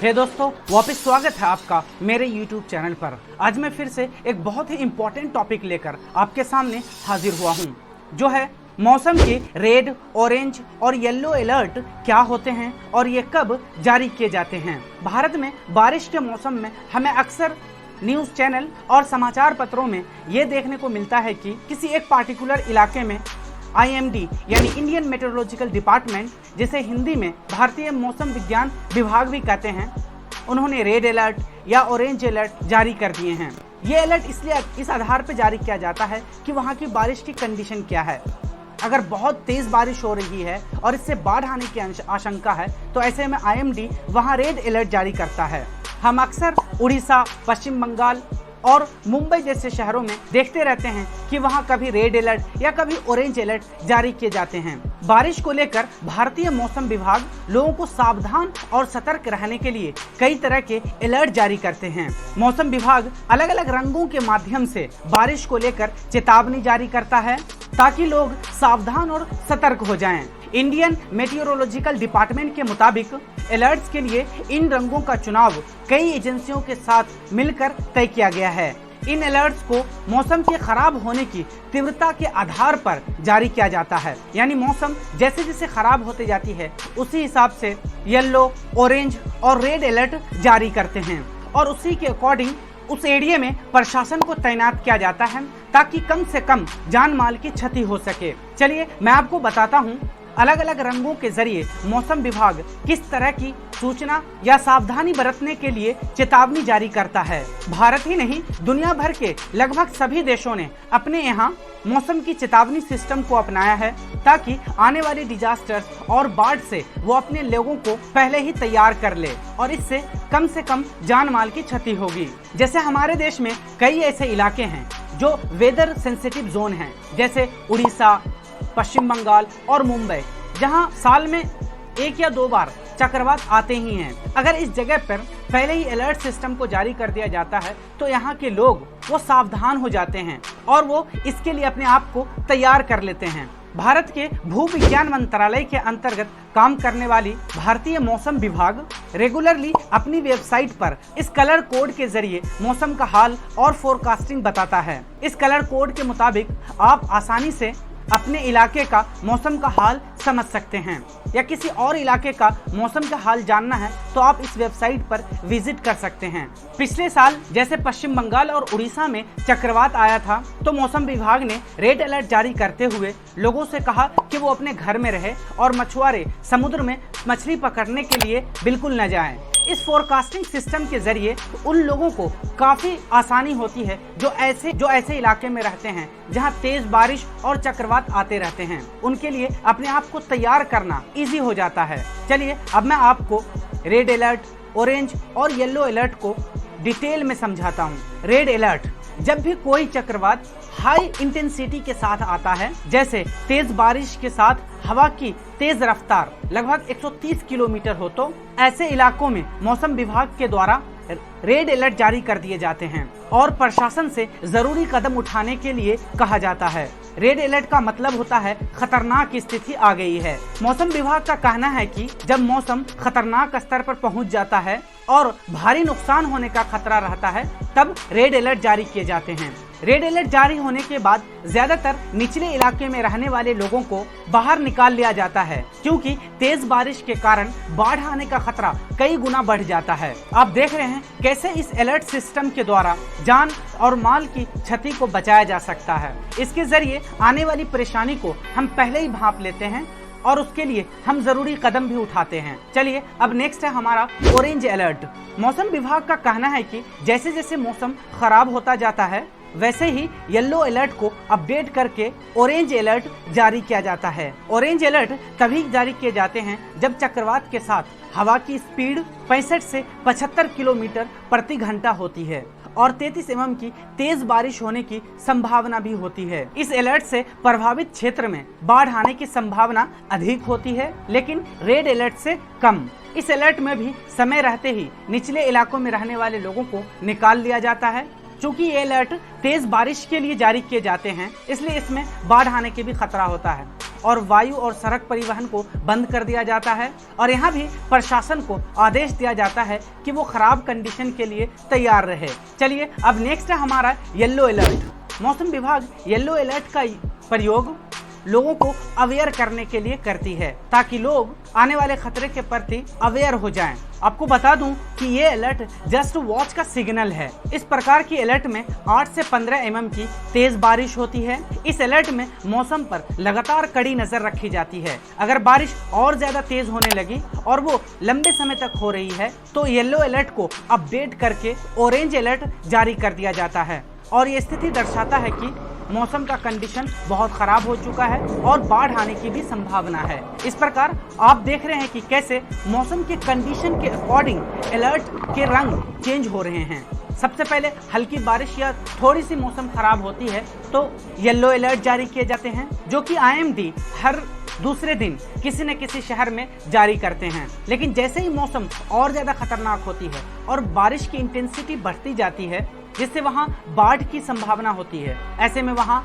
हे दोस्तों, वापस स्वागत है आपका मेरे YouTube चैनल पर। आज मैं फिर से एक बहुत ही इम्पोर्टेंट टॉपिक लेकर आपके सामने हाजिर हुआ हूँ, जो है मौसम के रेड, ऑरेंज और येलो अलर्ट क्या होते हैं और ये कब जारी किए जाते हैं। भारत में बारिश के मौसम में हमें अक्सर न्यूज़ चैनल और समाचार पत्रों में ये देखने को मिलता है कि किसी एक पार्टिकुलर इलाके में IMD यानी इंडियन मेट्रोलॉजिकल डिपार्टमेंट, जिसे हिंदी में भारतीय मौसम विज्ञान विभाग भी कहते हैं, उन्होंने रेड अलर्ट या ऑरेंज अलर्ट जारी कर दिए हैं। ये अलर्ट इसलिए इस आधार पर जारी किया जाता है कि वहाँ की बारिश की कंडीशन क्या है। अगर बहुत तेज़ बारिश हो रही है और इससे बाढ़ आने की आशंका है तो ऐसे में IMD वहाँ रेड अलर्ट जारी करता है। हम अक्सर उड़ीसा, पश्चिम बंगाल और मुंबई जैसे शहरों में देखते रहते हैं कि वहां कभी रेड अलर्ट या कभी ऑरेंज अलर्ट जारी किए जाते हैं। बारिश को लेकर भारतीय मौसम विभाग लोगों को सावधान और सतर्क रहने के लिए कई तरह के अलर्ट जारी करते हैं। मौसम विभाग अलग अलग रंगों के माध्यम से बारिश को लेकर चेतावनी जारी करता है ताकि लोग सावधान और सतर्क हो जाएं। इंडियन मेट्रोलॉजिकल डिपार्टमेंट के मुताबिक अलर्ट्स के लिए इन रंगों का चुनाव कई एजेंसियों के साथ मिलकर तय किया गया है। इन अलर्ट्स को मौसम के खराब होने की तीव्रता के आधार पर जारी किया जाता है, यानी मौसम जैसे जैसे खराब होते जाती है उसी हिसाब से येलो, ऑरेंज और रेड अलर्ट जारी करते हैं और उसी के अकॉर्डिंग उस एरिया में प्रशासन को तैनात किया जाता है ताकि कम से कम जान माल की क्षति हो सके। चलिए मैं आपको बताता हूँ अलग अलग रंगों के जरिए मौसम विभाग किस तरह की सूचना या सावधानी बरतने के लिए चेतावनी जारी करता है। भारत ही नहीं, दुनिया भर के लगभग सभी देशों ने अपने यहाँ मौसम की चेतावनी सिस्टम को अपनाया है ताकि आने वाले डिजास्टर्स और बाढ़ से वो अपने लोगों को पहले ही तैयार कर ले और इससे कम से कम जान माल की क्षति होगी। जैसे हमारे देश में कई ऐसे इलाके हैं जो वेदर सेंसिटिव जोन हैं, जैसे उड़ीसा, पश्चिम बंगाल और मुंबई, जहां साल में 1 या 2 बार चक्रवात आते ही हैं। अगर इस जगह पर पहले ही अलर्ट सिस्टम को जारी कर दिया जाता है तो यहाँ के लोग वो सावधान हो जाते हैं और वो इसके लिए अपने आप को तैयार कर लेते हैं। भारत के भू विज्ञान मंत्रालय के अंतर्गत काम करने वाली भारतीय मौसम विभाग रेगुलरली अपनी वेबसाइट पर इस कलर कोड के जरिए मौसम का हाल और फोरकास्टिंग बताता है। इस कलर कोड के मुताबिक आप आसानी से अपने इलाके का मौसम का हाल समझ सकते हैं या किसी और इलाके का मौसम का हाल जानना है तो आप इस वेबसाइट पर विजिट कर सकते हैं। पिछले साल जैसे पश्चिम बंगाल और उड़ीसा में चक्रवात आया था तो मौसम विभाग ने रेड अलर्ट जारी करते हुए लोगों से कहा कि वो अपने घर में रहे और मछुआरे समुद्र में मछली पकड़ने के लिए बिल्कुल न जाएं। इस फोरकास्टिंग सिस्टम के जरिए उन लोगों को काफ़ी आसानी होती है जो ऐसे इलाके में रहते हैं जहां तेज बारिश और चक्रवात आते रहते हैं। उनके लिए अपने आप को तैयार करना इजी हो जाता है। चलिए अब मैं आपको रेड अलर्ट, ऑरेंज और येलो अलर्ट को डिटेल में समझाता हूँ। रेड अलर्ट, जब भी कोई चक्रवात हाई इंटेंसिटी के साथ आता है, जैसे तेज बारिश के साथ हवा की तेज रफ्तार लगभग 130 किलोमीटर हो, तो ऐसे इलाकों में मौसम विभाग के द्वारा रेड अलर्ट जारी कर दिए जाते हैं और प्रशासन से जरूरी कदम उठाने के लिए कहा जाता है। रेड अलर्ट का मतलब होता है खतरनाक स्थिति आ गई है। मौसम विभाग का कहना है कि जब मौसम खतरनाक स्तर पर पहुंच जाता है और भारी नुकसान होने का खतरा रहता है तब रेड अलर्ट जारी किए जाते हैं। रेड अलर्ट जारी होने के बाद ज्यादातर निचले इलाके में रहने वाले लोगों को बाहर निकाल लिया जाता है क्योंकि तेज बारिश के कारण बाढ़ आने का खतरा कई गुना बढ़ जाता है। आप देख रहे हैं कैसे इस अलर्ट सिस्टम के द्वारा जान और माल की क्षति को बचाया जा सकता है। इसके जरिए आने वाली परेशानी को हम पहले ही भांप लेते हैं और उसके लिए हम जरूरी कदम भी उठाते हैं। चलिए अब नेक्स्ट है हमारा ऑरेंज अलर्ट। मौसम विभाग का कहना है कि जैसे जैसे मौसम खराब होता जाता है वैसे ही येलो अलर्ट को अपडेट करके ऑरेंज अलर्ट जारी किया जाता है। ऑरेंज अलर्ट तभी जारी किए जाते हैं जब चक्रवात के साथ हवा की स्पीड 65 से 75 किलोमीटर प्रति घंटा होती है और 33 mm की तेज बारिश होने की संभावना भी होती है। इस अलर्ट से प्रभावित क्षेत्र में बाढ़ आने की संभावना अधिक होती है, लेकिन रेड अलर्ट से कम। इस अलर्ट में भी समय रहते ही निचले इलाकों में रहने वाले लोगों को निकाल लिया जाता है। चूंकि ये अलर्ट तेज बारिश के लिए जारी किए जाते हैं इसलिए इसमें बाढ़ आने के भी खतरा होता है और वायु और सड़क परिवहन को बंद कर दिया जाता है और यहाँ भी प्रशासन को आदेश दिया जाता है कि वो खराब कंडीशन के लिए तैयार रहे। चलिए अब नेक्स्ट है हमारा येलो अलर्ट। मौसम विभाग येलो अलर्ट का प्रयोग लोगों को अवेयर करने के लिए करती है ताकि लोग आने वाले खतरे के प्रति अवेयर हो जाएं। आपको बता दूं कि ये अलर्ट जस्ट वॉच का सिग्नल है। इस प्रकार की अलर्ट में 8 से 15 mm की तेज बारिश होती है। इस अलर्ट में मौसम पर लगातार कड़ी नजर रखी जाती है। अगर बारिश और ज्यादा तेज होने लगी और वो लंबे समय तक हो रही है तो येलो अलर्ट को अपडेट करके ऑरेंज अलर्ट जारी कर दिया जाता है और ये स्थिति दर्शाता है कि मौसम का कंडीशन बहुत खराब हो चुका है और बाढ़ आने की भी संभावना है। इस प्रकार आप देख रहे हैं कि कैसे मौसम के कंडीशन के अकॉर्डिंग अलर्ट के रंग चेंज हो रहे हैं। सबसे पहले हल्की बारिश या थोड़ी सी मौसम खराब होती है तो येलो अलर्ट जारी किए जाते हैं, जो कि IMD हर दूसरे दिन किसी न किसी शहर में जारी करते हैं। लेकिन जैसे ही मौसम और ज्यादा खतरनाक होती है और बारिश की इंटेंसिटी बढ़ती जाती है जिससे वहां बाढ़ की संभावना होती है, ऐसे में वहां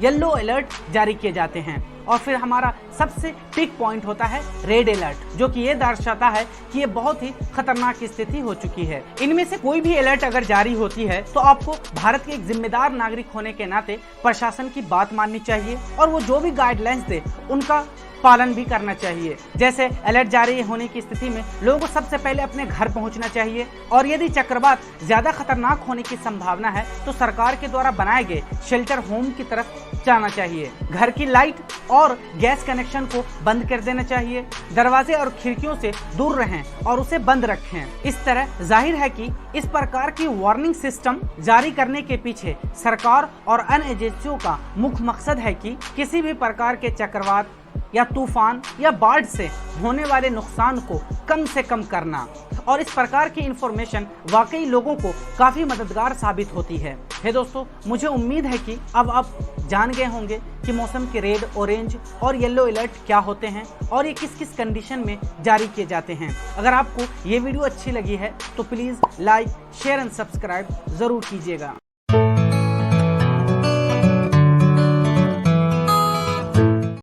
येलो अलर्ट जारी किए जाते हैं। और फिर हमारा सबसे पीक पॉइंट होता है रेड अलर्ट, जो कि ये दर्शाता है कि ये बहुत ही खतरनाक स्थिति हो चुकी है। इनमें से कोई भी अलर्ट अगर जारी होती है तो आपको भारत के एक जिम्मेदार नागरिक होने के नाते प्रशासन की बात माननी चाहिए और वो जो भी गाइडलाइंस दे उनका पालन भी करना चाहिए। जैसे अलर्ट जारी होने की स्थिति में लोगों को सबसे पहले अपने घर पहुंचना चाहिए और यदि चक्रवात ज्यादा खतरनाक होने की संभावना है तो सरकार के द्वारा बनाए गए शेल्टर होम की तरफ जाना चाहिए। घर की लाइट और गैस कनेक्शन को बंद कर देना चाहिए। दरवाजे और खिड़कियों से दूर रहें और उसे बंद रखें। इस तरह जाहिर है कि इस प्रकार की वार्निंग सिस्टम जारी करने के पीछे सरकार और अन्य एजेंसियों का मुख्य मकसद है कि किसी भी प्रकार के चक्रवात या तूफान या बाढ़ से होने वाले नुकसान को कम से कम करना। और इस प्रकार की इंफॉर्मेशन वाकई लोगों को काफ़ी मददगार साबित होती है। दोस्तों, मुझे उम्मीद है कि अब आप जान गए होंगे कि मौसम के रेड, ऑरेंज और येलो अलर्ट क्या होते हैं और ये किस किस कंडीशन में जारी किए जाते हैं। अगर आपको ये वीडियो अच्छी लगी है तो please like, share and subscribe ज़रूर कीजिएगा।